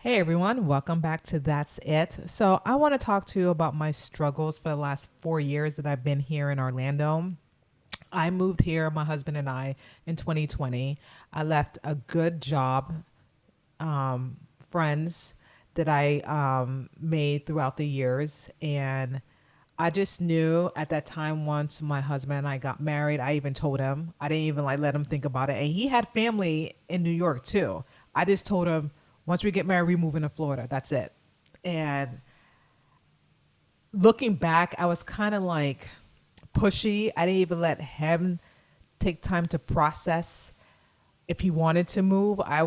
Hey everyone, welcome back to That's It. So, I want to talk to you about my struggles for the last 4 years that I've been here in Orlando. I moved here, my husband and I, in 2020. I left a good job, friends that I made throughout the years. And I just knew at that time, once my husband and I got married, I even told him, I didn't even like let him think about it. And he had family in New York too. I just told him, once we get married, we move into Florida. That's it. And looking back, I was kind of like pushy. I didn't even let him take time to process if he wanted to move. I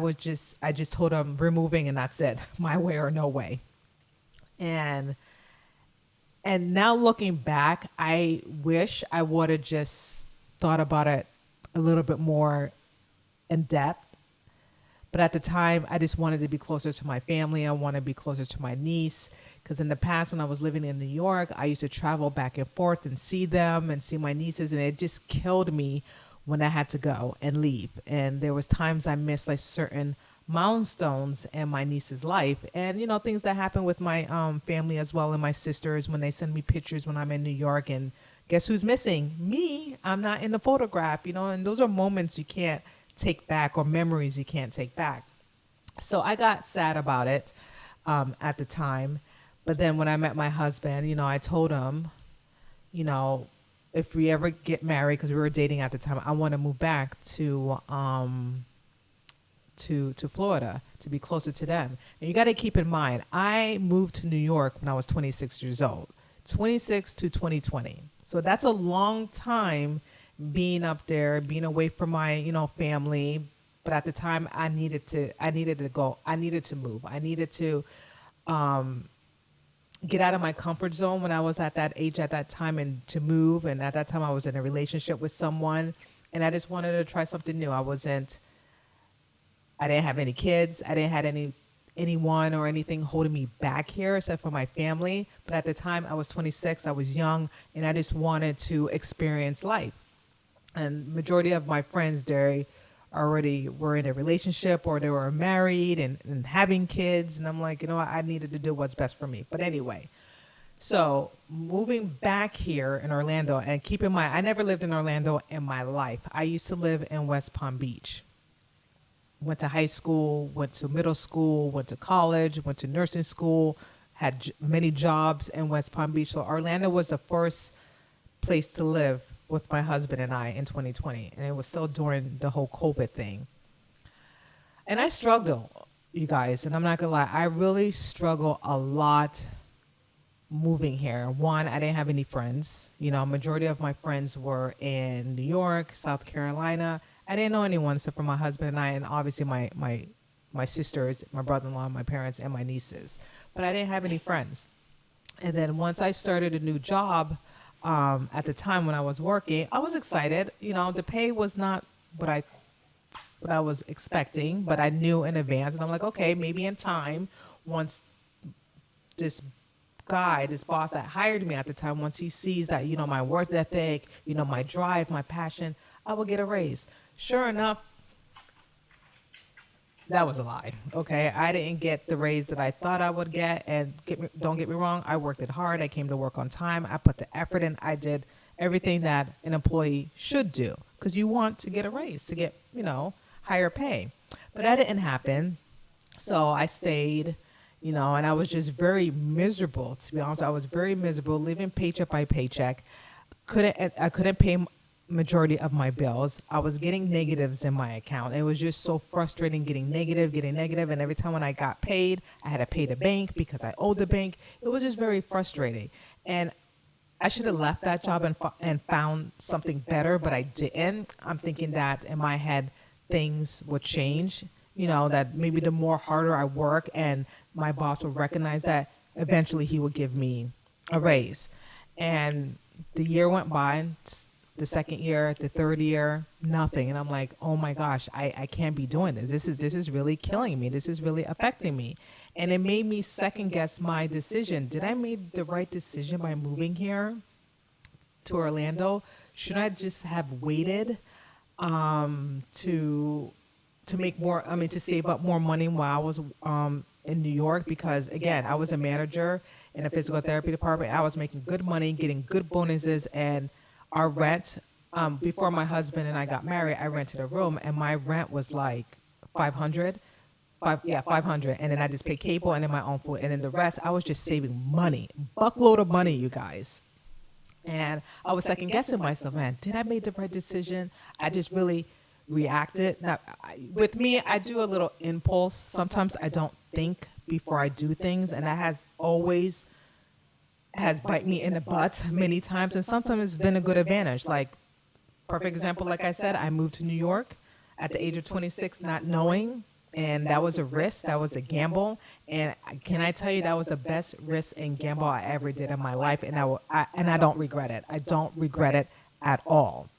just told him we're moving and that's it, my way or no way. And now looking back, I wish I would have just thought about it a little bit more in depth. But at the time, I just wanted to be closer to my family. I want to be closer to my niece. Because in the past, when I was living in New York, I used to travel back and forth and see them and see my nieces. And it just killed me when I had to go and leave. And there was times I missed like certain milestones in my niece's life. And, you know, things that happen with my family as well and my sisters when they send me pictures when I'm in New York. And guess who's missing? Me. I'm not in the photograph, you know, and those are moments you can't take back or memories you can't take back. So I got sad about it at the time. But then when I met my husband, you know, I told him, you know, if we ever get married, because we were dating at the time, I want to move back to Florida to be closer to them. And you got to keep in mind, I moved to New York when I was 26 years old, 26 to 2020. So that's a long time being up there, being away from my, you know, family. But at the time, I needed to go. I needed to move. I needed to get out of my comfort zone when I was at that age at that time and to move. And at that time, I was in a relationship with someone, and I just wanted to try something new. I didn't have any kids. I didn't have anyone or anything holding me back here except for my family. But at the time, I was 26. I was young, and I just wanted to experience life. And majority of my friends, they already were in a relationship or they were married and having kids. And I'm like, you know what? I needed to do what's best for me. But anyway, so moving back here in Orlando, and keep in mind, I never lived in Orlando in my life. I used to live in West Palm Beach. Went to high school, went to middle school, went to college, went to nursing school, had many jobs in West Palm Beach. So Orlando was the first place to live with my husband and I in 2020. And it was still during the whole COVID thing. And I struggled, you guys, and I'm not gonna lie, I really struggle a lot moving here. One, I didn't have any friends. You know, majority of my friends were in New York, South Carolina. I didn't know anyone except for my husband and I, and obviously my sisters, my brother-in-law, my parents, and my nieces. But I didn't have any friends. And then once I started a new job, at the time when I was working, I was excited. You know, the pay was not what I was expecting, but I knew in advance, and I'm like, okay, maybe in time, once this this boss that hired me at the time, once he sees that, you know, my work ethic, you know, my drive, my passion, I will get a raise. Sure enough, that was a lie. Okay, I didn't get the raise that I thought I would get, and don't get me wrong, I worked it hard. I came to work on time. I put the effort in. I did everything that an employee should do because you want to get a raise to get, you know, higher pay. But that didn't happen. So I stayed, you know, and I was just very miserable. To be honest, I was very miserable, living paycheck by paycheck. I couldn't pay majority of my bills. I was getting negatives in my account. It was just so frustrating getting negative, and every time when I got paid, I had to pay the bank because I owed the bank. It was just very frustrating, and I should have left that job and found something better, but I didn't. I'm thinking that in my head, things would change. You know, that maybe the more harder I work and my boss would recognize that eventually he would give me a raise. And the year went by, the second year, the third year, nothing. And I'm like, oh my gosh, I can't be doing this. This is really killing me. This is really affecting me. And it made me second guess my decision. Did I make the right decision by moving here to Orlando? Should I just have waited to to make more, I mean, to save up more money while I was in New York, because again, I was a manager in a physical therapy department. I was making good money, getting good bonuses, and our rent, before my husband and I got married, I rented a room and my rent was like 500. 500, and then I just pay cable and then my own food, and then the rest I was just saving money, buckload of money, you guys. And I was second guessing myself, man, did I make the right decision? I just really reacted. Now, with me, I do a little impulse. Sometimes I don't think before I do things, and that has bite me in the butt many times, and sometimes it's been a good advantage. Like, perfect example, like I said, I moved to New York at the age of 26, not knowing, and that was a risk, that was a gamble, and can I tell you that was the best risk and gamble I ever did in my life, and I don't regret it. I don't regret it at all.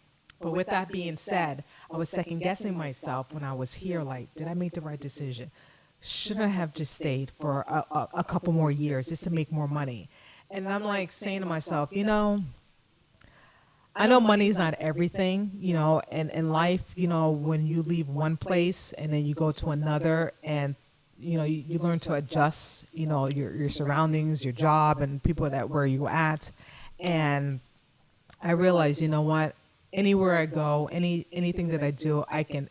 But with that being said, I was second guessing myself when I was here. Like, did I make the right decision? Shouldn't I have just stayed for a couple more years just to make more money? And I'm like saying to myself, I know money's not everything, and in life, when you leave one place and then you go to another, and you learn to adjust, your surroundings, your job, and people that where you at. And I realized, you know what, anywhere I go, anything that I do, I can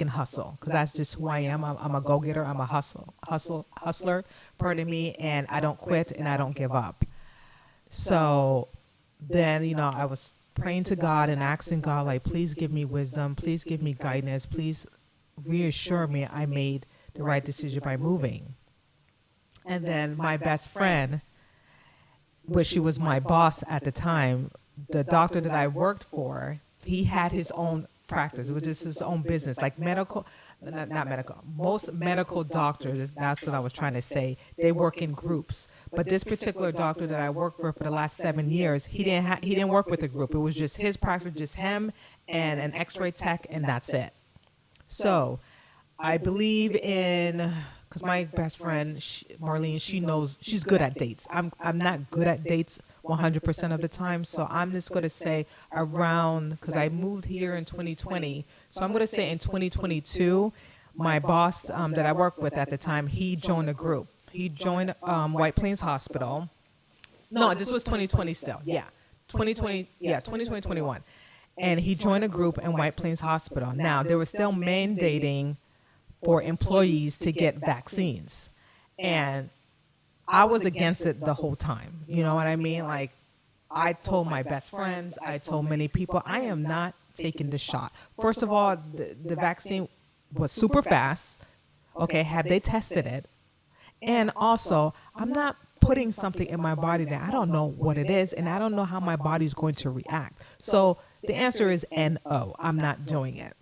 hustle, because that's just who I am. I'm a go-getter. I'm a hustler, pardon me, and I don't quit and I don't give up. So then, I was praying to God and asking God, like, please give me wisdom, please give me guidance, please reassure me I made the right decision by moving. And then my best friend, which she was my boss at the time, the doctor that I worked for, he had his own practice, which is his own business, like medical, not medical. Most medical doctors, that's what I was trying to say, they work in groups. But this particular doctor that I worked for the last 7 years, he didn't work with a group. It was just his practice, just him and an X-ray tech, and that's it. So I believe in, because my best friend Marlene, she knows, she's good at dates. I'm not good at dates 100% of the time, so I'm just going to say around, because I moved here in 2020, so I'm going to say in 2022, my boss that I worked with at the time, he joined a group. He joined White Plains Hospital. No, this was 2020 still. Yeah, 2020. Yeah, 2021. And he joined a group in White Plains Hospital. Now, they were still mandating for employees to get vaccines. And I was against it the whole time. You know what I mean? Like, I told my best friends, I told many people, I am not taking the shot. First of all, the vaccine was super fast. Okay, have they tested it? And also, I'm not putting something in my body that I don't know what it is, and I don't know how my body's going to react. So the answer is no, I'm not doing it.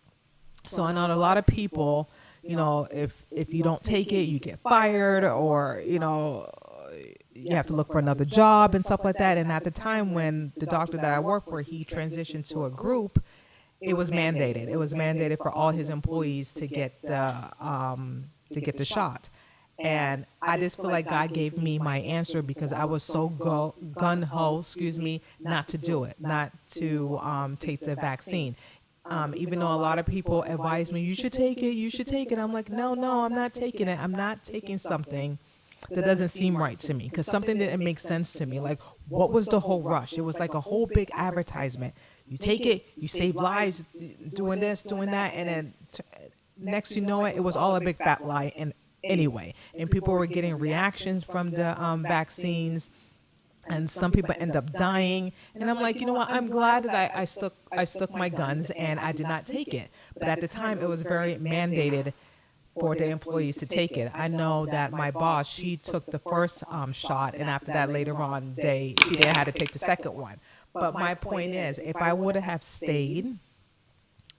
So I know a lot of people, if you don't take it, you get fired, or, you have to look for another job and stuff like that. And at the time when the doctor that I worked for, he transitioned to a group, it was mandated. It was mandated for all his employees to get the shot. And I just feel like God gave me my answer, because I was so gun-ho, not to do it, not to take the vaccine. Even though a lot of people advise me, you should take it. I'm like, no, I'm not taking it. I'm not taking something that doesn't seem right to me, because something didn't make sense to me. Like, what was the whole rush? It was like a whole big advertisement. You take it, you save lives, doing this, doing that, and then next you know it, it was all a big fat lie. And anyway, and people were getting reactions from the vaccines, and some people end up dying. And I'm like, you know what? I'm glad that I stuck my guns and I did not take it. But at the time, it was very mandated for the employees to take it. I know that my boss, she took the first shot, and after that, later on, she didn't have to take the second one. But my point is, if I would have stayed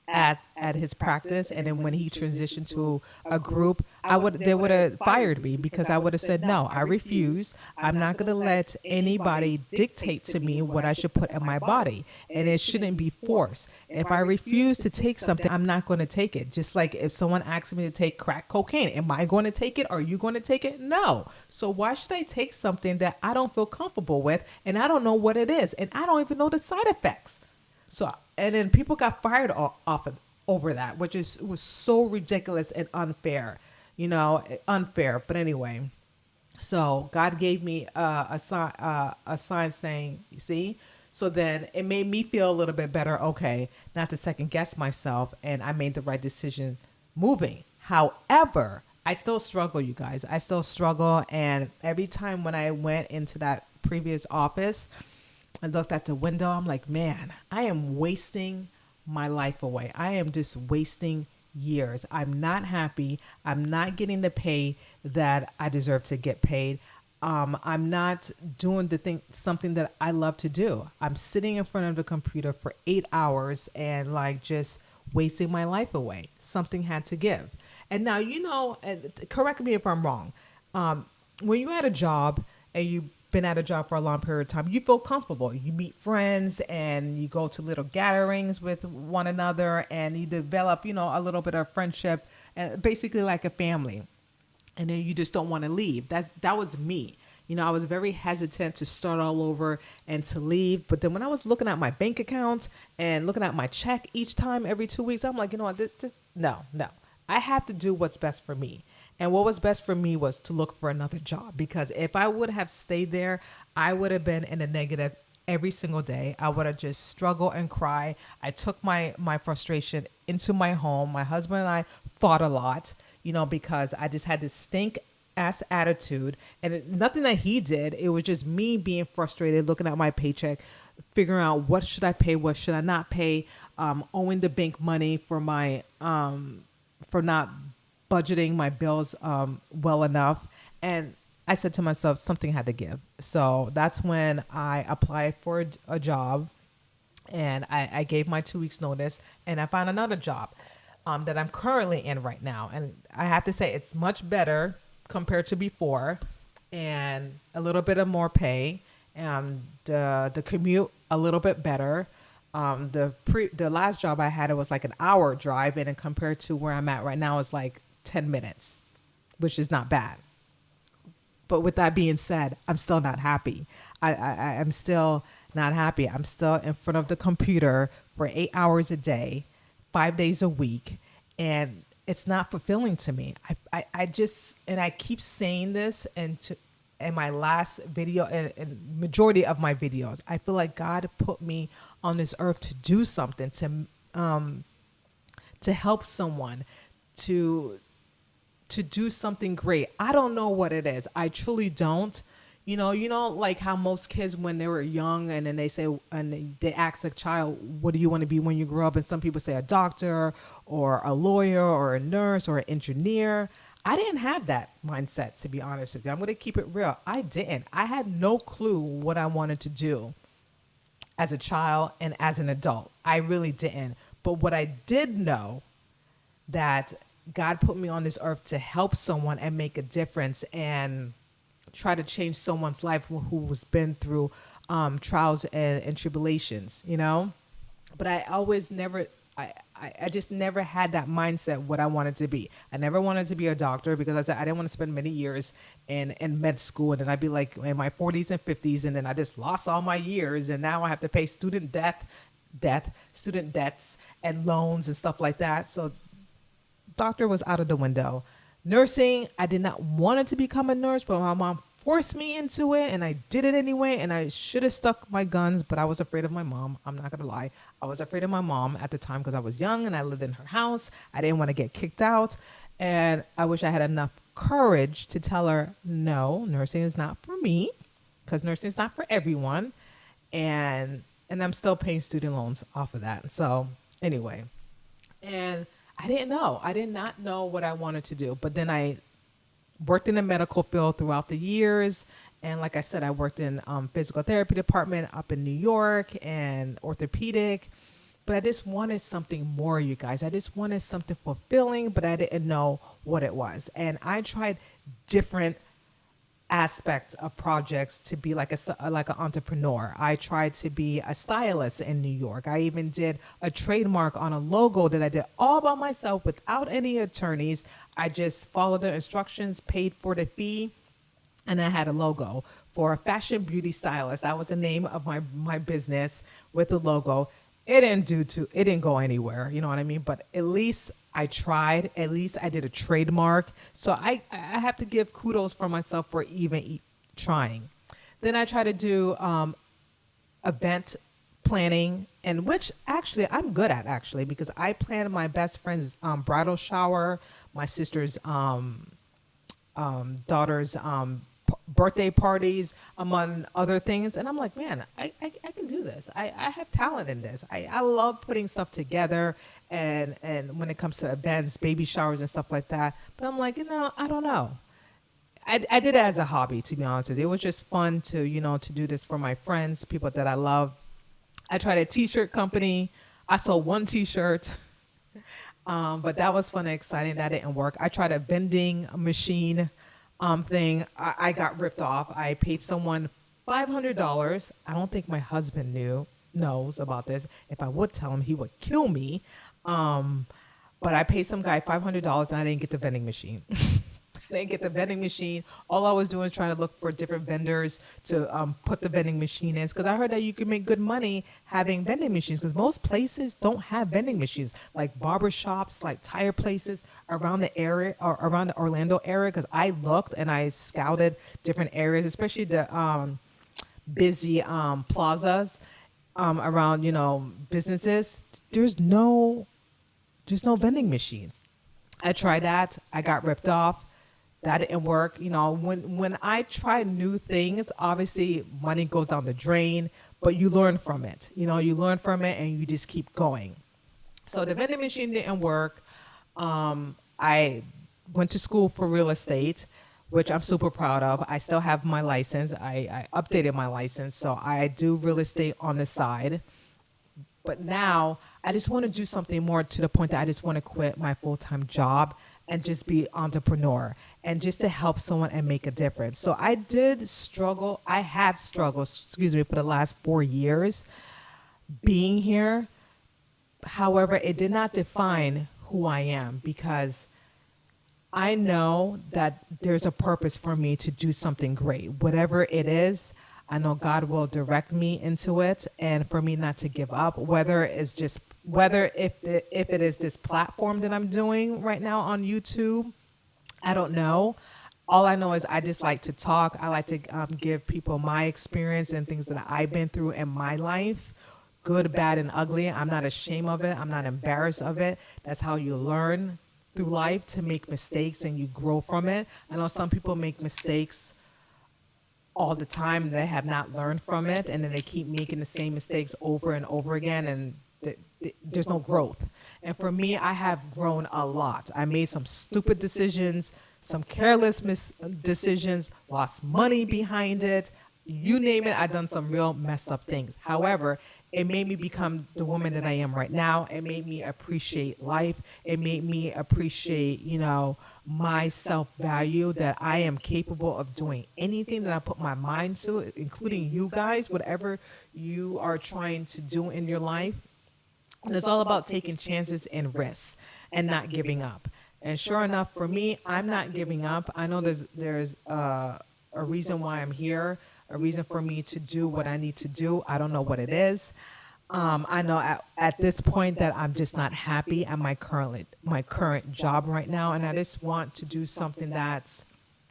at his practice, and then when he transitioned to a group, they would have fired me, because I would have said, no, I refuse. I'm not going to let anybody dictate to me what I should put in my body, and it shouldn't be forced. If I refuse to take something, I'm not going to take it. Just like if someone asks me to take crack cocaine, am I going to take it? Are you going to take it? No. So why should I take something that I don't feel comfortable with, and I don't know what it is, and I don't even know the side effects? So, and then people got fired over that, which is was so ridiculous and unfair, unfair. But anyway, so God gave me a sign saying, you see. So then it made me feel a little bit better. Okay, not to second guess myself, and I made the right decision moving. However, I still struggle, you guys. I still struggle, and every time when I went into that previous office, I looked at the window. I'm like, man, I am wasting my life away. I am just wasting years. I'm not happy. I'm not getting the pay that I deserve to get paid. I'm not doing something that I love to do. I'm sitting in front of the computer for 8 hours and like just wasting my life away. Something had to give. And now, and correct me if I'm wrong. When you're at a job and you've been at a job for a long period of time, you feel comfortable. You meet friends and you go to little gatherings with one another and you develop, a little bit of friendship and basically like a family. And then you just don't want to leave. That was me. I was very hesitant to start all over and to leave. But then when I was looking at my bank account and looking at my check each time every 2 weeks, I'm like, what, just no. I have to do what's best for me. And what was best for me was to look for another job, because if I would have stayed there, I would have been in a negative every single day. I would have just struggled and cry. I took my frustration into my home. My husband and I fought a lot, because I just had this stink ass attitude, and nothing that he did. It was just me being frustrated, looking at my paycheck, figuring out what should I pay, what should I not pay, owing the bank money for my for not budgeting my bills well enough. And I said to myself, something had to give. So that's when I applied for a job, and I gave my 2 weeks notice, and I found another job that I'm currently in right now. And I have to say it's much better compared to before, and a little bit of more pay, and the commute a little bit better. The last job I had, it was like an hour drive, and compared to where I'm at right now, it's like 10 minutes, which is not bad. But with that being said, I'm still not happy. I'm still not happy. I'm still in front of the computer for 8 hours a day, 5 days a week, and it's not fulfilling to me. I just, and I keep saying this, and in my last video and majority of my videos, I feel like God put me on this earth to do something, to help someone, to do something great. I don't know what it is. I truly don't. Like how most kids when they were young, and then they say, and they ask a child, what do you want to be when you grow up? And some people say a doctor or a lawyer or a nurse or an engineer. I didn't have that mindset, to be honest with you. I'm going to keep it real. I didn't. I had no clue what I wanted to do as a child and as an adult. I really didn't. But what I did know, that God put me on this earth to help someone and make a difference and try to change someone's life who has been through trials and tribulations, But I always never, I just never had that mindset what I wanted to be. I never wanted to be a doctor, because I didn't want to spend many years in med school, and then I'd be like in my 40s and 50s, and then I just lost all my years, and now I have to pay student debts and loans and stuff like that. So doctor was out of the window. Nursing, I did not want it to become a nurse, but my mom forced me into it, and I did it anyway. And I should have stuck my guns, but I was afraid of my mom. I'm not gonna lie. I was afraid of my mom at the time because I was young and I lived in her house. I didn't want to get kicked out, and I wish I had enough courage to tell her, no, nursing is not for me, because nursing is not for everyone. And I'm still paying student loans off of that. So anyway, and I didn't know. I did not know what I wanted to do. But then I worked in the medical field throughout the years. And like I said, I worked in physical therapy department up in New York and orthopedic. But I just wanted something more, you guys. I just wanted something fulfilling, but I didn't know what it was. And I tried different aspects of projects to be like an entrepreneur. I tried to be a stylist in New York. I even did a trademark on a logo that I did all by myself without any attorneys. I just followed the instructions, paid for the fee, and I had a logo for a fashion beauty stylist. That was the name of my business with the logo. It didn't go anywhere, you know what I mean? But at least I tried. At least I did a trademark. So I have to give kudos for myself for even trying. Then I try to do event planning, and which actually I'm good at, actually, because I planned my best friend's bridal shower, my sister's daughter's birthday parties, among other things. And I'm like, man, I can do this. I have talent in this. I love putting stuff together, and when it comes to events, baby showers and stuff like that. But I'm like, I don't know. I did it as a hobby, to be honest with you. It was just fun to, to do this for my friends, people that I love. I tried a t-shirt company. I sold one t-shirt. But that was fun and exciting. That didn't work. I tried a vending machine thing. I got ripped off. I paid someone $500. I don't think my husband knows about this. If I would tell him, he would kill me. But I paid some guy $500 and I didn't get the vending machine. I didn't get the vending machine. All I was doing is trying to look for different vendors to put the vending machine in, because I heard that you can make good money having vending machines, because most places don't have vending machines, like barber shops, like tire places around the area or around the Orlando area. Because I looked and I scouted different areas, especially the busy plazas around businesses. There's no vending machines. I tried that. I got ripped off. That didn't work. When I try new things, obviously money goes down the drain, but you learn from it. You learn from it and you just keep going. So the vending machine didn't work. I went to school for real estate, which I'm super proud of. I still have my license. I updated my license, so I do real estate on the side. But now I just want to do something more, to the point that I just want to quit my full-time job and just be entrepreneur and just to help someone and make a difference. So I did struggle. I have struggled, for the last 4 years being here. However, it did not define who I am, because I know that there's a purpose for me to do something great. Whatever it is, I know God will direct me into it, and for me not to give up, whether if it is this platform that I'm doing right now on YouTube, I don't know. All I know is I just like to talk. I like to give people my experience and things that I've been through in my life, good, bad, and ugly. I'm not ashamed of it. I'm not embarrassed of it. That's how you learn through life, to make mistakes and you grow from it. I know some people make mistakes all the time and they have not learned from it, and then they keep making the same mistakes over and over again, and there's no growth. And for me, I have grown a lot. I made some stupid decisions, some careless decisions, lost money behind it. You name it, I've done some real messed up things. However, it made me become the woman that I am right now. It made me appreciate life. It made me appreciate, my self-value, that I am capable of doing anything that I put my mind to, including you guys, whatever you are trying to do in your life. And it's all about taking chances and risks and not giving up. And sure enough, for me, I'm not giving up. I know there's a reason why I'm here, a reason for me to do what I need to do. I don't know what it is. I know at this point that I'm just not happy at my current job right now, and I just want to do something that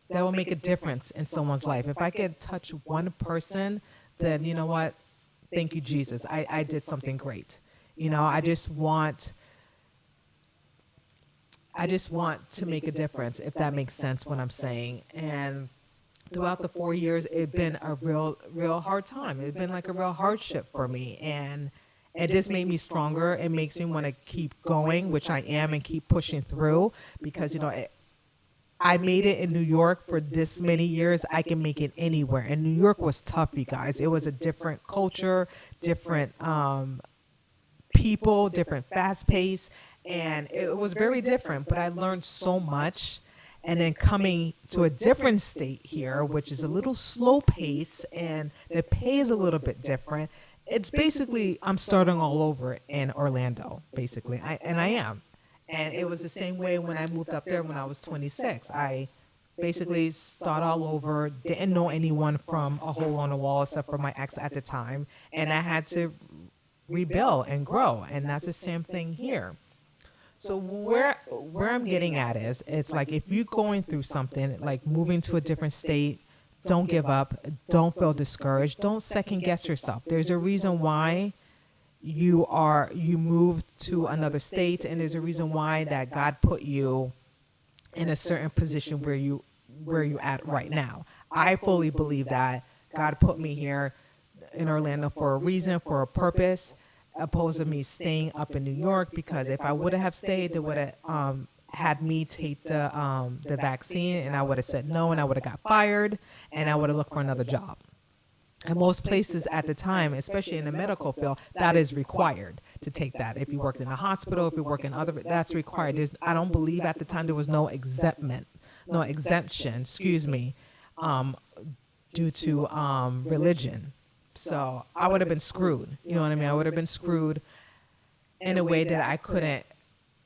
will make a difference in someone's life. If I could touch one person, then you know what? Thank you, Jesus. I did something great. I just want to make a difference, if that makes sense what I'm saying. And throughout the 4 years, it's been a real hard time. It's been like a real hardship for me. And it just made me stronger. It makes me want to keep going, which I am, and keep pushing through, because, I made it in New York for this many years. I can make it anywhere. And New York was tough, you guys. It was a different culture, different people, different fast pace, and it was very different, but I learned so much. And then coming to a different state here, which is a little slow pace and the pay is a little bit different. It's basically, I'm starting all over in Orlando, basically. I am. And it was the same way when I moved up there when I was 26. I basically start all over, didn't know anyone from a hole on the wall except for my ex at the time. And I had to rebuild and grow. And that's the same thing here. So where I'm getting at is, it's like, if you're going through something like moving to a different state, don't give up. Don't feel discouraged. Don't second guess yourself. There's a reason why you moved to another state, and there's a reason why that God put you in a certain position where you at right now. I fully believe that God put me here in Orlando for a reason, for a purpose, opposed to me staying up in New York. Because if I would have stayed, they would have had me take the vaccine, and I would have said no, and I would have got fired, and I would have looked for another job. And most places at the time, especially in the medical field, that is required to take that. If you work in a hospital, if you work in other, that's required. I don't believe at the time there was no exemption, excuse me, due to religion. So I would have been screwed. You know what I mean? I would have been screwed in a way that I couldn't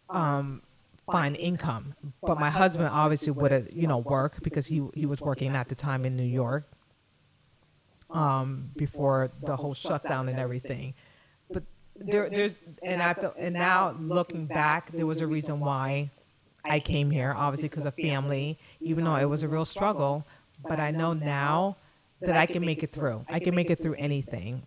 find income. But my husband obviously would have, worked, because he was working at the time in New York, before the whole shutdown and everything. But and now looking back, there was a reason why I came here, obviously because of family, even though it was a real struggle. But I know now that I can make it through. I can make it through anything,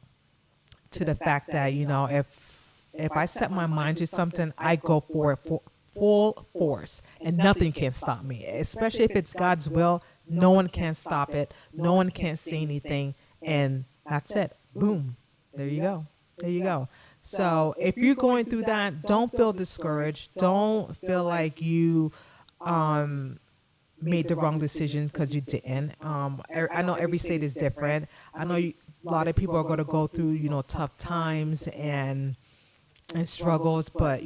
to the fact that, if I set my mind to something, I go for it full force, and nothing can stop me, especially if it's God's will. No one can stop it. No one can say anything. And that's it. Boom. There you go. There you go. So if you're going through that, don't feel discouraged. Don't feel like you made the wrong decision, because you didn't. I know every state is different. I know a lot of people are going to go through, tough times and struggles, but,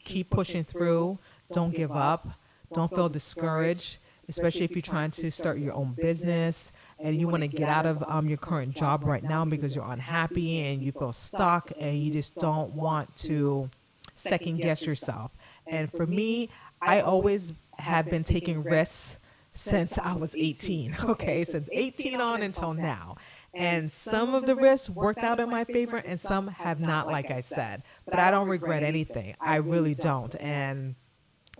keep pushing through. Don't give up. Don't feel discouraged, especially if you're trying to start your own business and you want to get out of your current job right now because you're unhappy and you feel stuck and you just don't want to second guess yourself. And for me, I always have been taking risks since I was 18, okay, since 18 on until now. And some of the risks worked out in my favor and some have not, like I said. But I don't regret anything. I really don't. And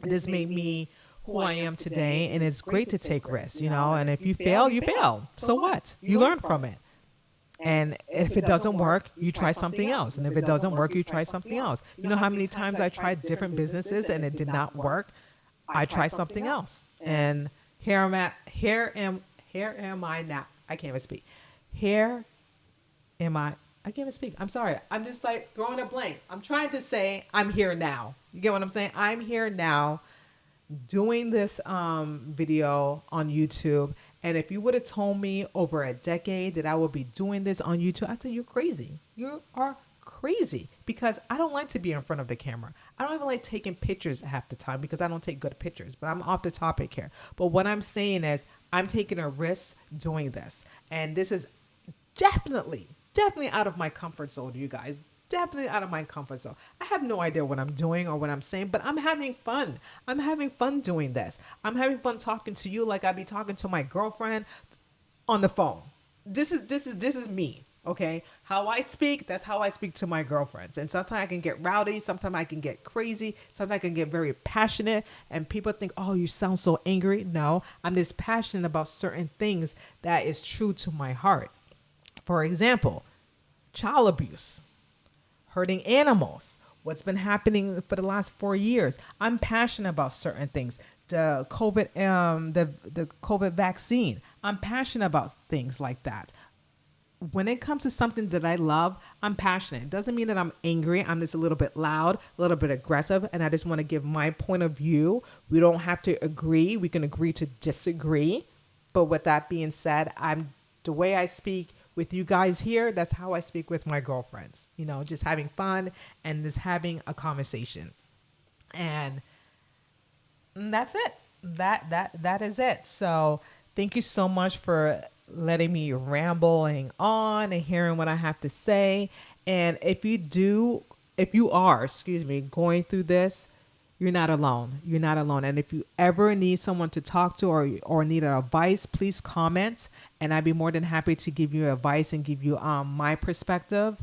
this made me who I am today, and it's great to take risks, and if you fail, you fail. So what? You learn from it. And if it doesn't work, you try something else. And if it doesn't work, you try something else. You know how many times I tried different businesses and it did not work? I tried something else. And here am I now. I can't even speak. Here am I can't even speak. I'm sorry. I'm just like throwing a blank. I'm trying to say I'm here now. You get what I'm saying? I'm here now doing this video on YouTube. And if you would have told me over a decade that I would be doing this on YouTube, I'd say you're crazy. You are crazy, because I don't like to be in front of the camera. I don't even like taking pictures half the time because I don't take good pictures, but I'm off the topic here. But what I'm saying is I'm taking a risk doing this. And this is definitely out of my comfort zone, you guys. Definitely out of my comfort zone. I have no idea what I'm doing or what I'm saying, but I'm having fun. I'm having fun doing this. I'm having fun talking to you like I'd be talking to my girlfriend on the phone. This is me, okay? How I speak, that's how I speak to my girlfriends. And sometimes I can get rowdy, sometimes I can get crazy, sometimes I can get very passionate, and people think, "Oh, you sound so angry." No, I'm just passionate about certain things that is true to my heart. For example, child abuse, hurting animals, what's been happening for the last 4 years. I'm passionate about certain things. The COVID vaccine. I'm passionate about things like that. When it comes to something that I love, I'm passionate. It doesn't mean that I'm angry. I'm just a little bit loud, a little bit aggressive, and I just want to give my point of view. We don't have to agree. We can agree to disagree. But with that being said, the way I speak with you guys here, that's how I speak with my girlfriends, just having fun and just having a conversation. And that's it. That is it. So thank you so much for letting me rambling on and hearing what I have to say. And if you are going through this, you're not alone. You're not alone. And if you ever need someone to talk to or need advice, please comment. And I'd be more than happy to give you advice and give you my perspective.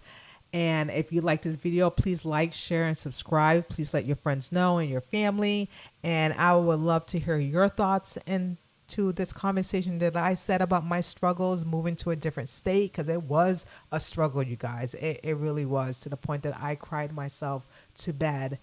And if you like this video, please like, share, and subscribe. Please let your friends know and your family. And I would love to hear your thoughts into this conversation that I said about my struggles moving to a different state, because it was a struggle, you guys. It really was, to the point that I cried myself to bed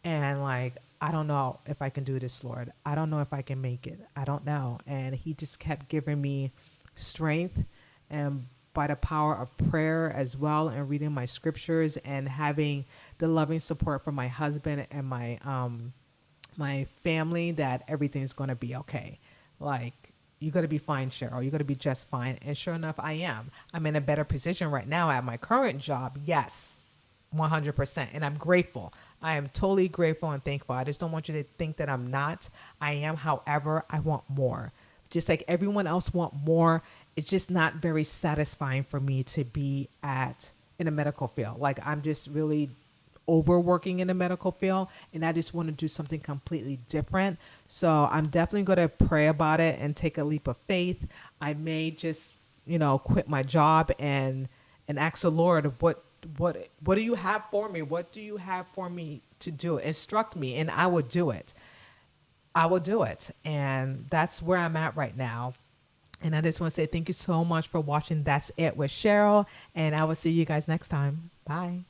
and like, I don't know if I can do this, Lord. I don't know if I can make it. I don't know. And he just kept giving me strength, and by the power of prayer as well, and reading my scriptures and having the loving support from my husband and my family, that everything's going to be okay. Like, you're going to be fine, Cheryl. You're going to be just fine. And sure enough, I am. I'm in a better position right now at my current job. Yes, 100%. And I'm grateful. I am totally grateful and thankful. I just don't want you to think that I'm not. I am. However, I want more. Just like everyone else want more. It's just not very satisfying for me to be in a medical field. Like, I'm just really overworking in the medical field, and I just want to do something completely different. So I'm definitely going to pray about it and take a leap of faith. I may just, quit my job and ask the Lord, what do you have for me? What do you have for me to do? Instruct me, and I will do it. I will do it. And that's where I'm at right now. And I just want to say thank you so much for watching That's It with Cheryl. And I will see you guys next time. Bye.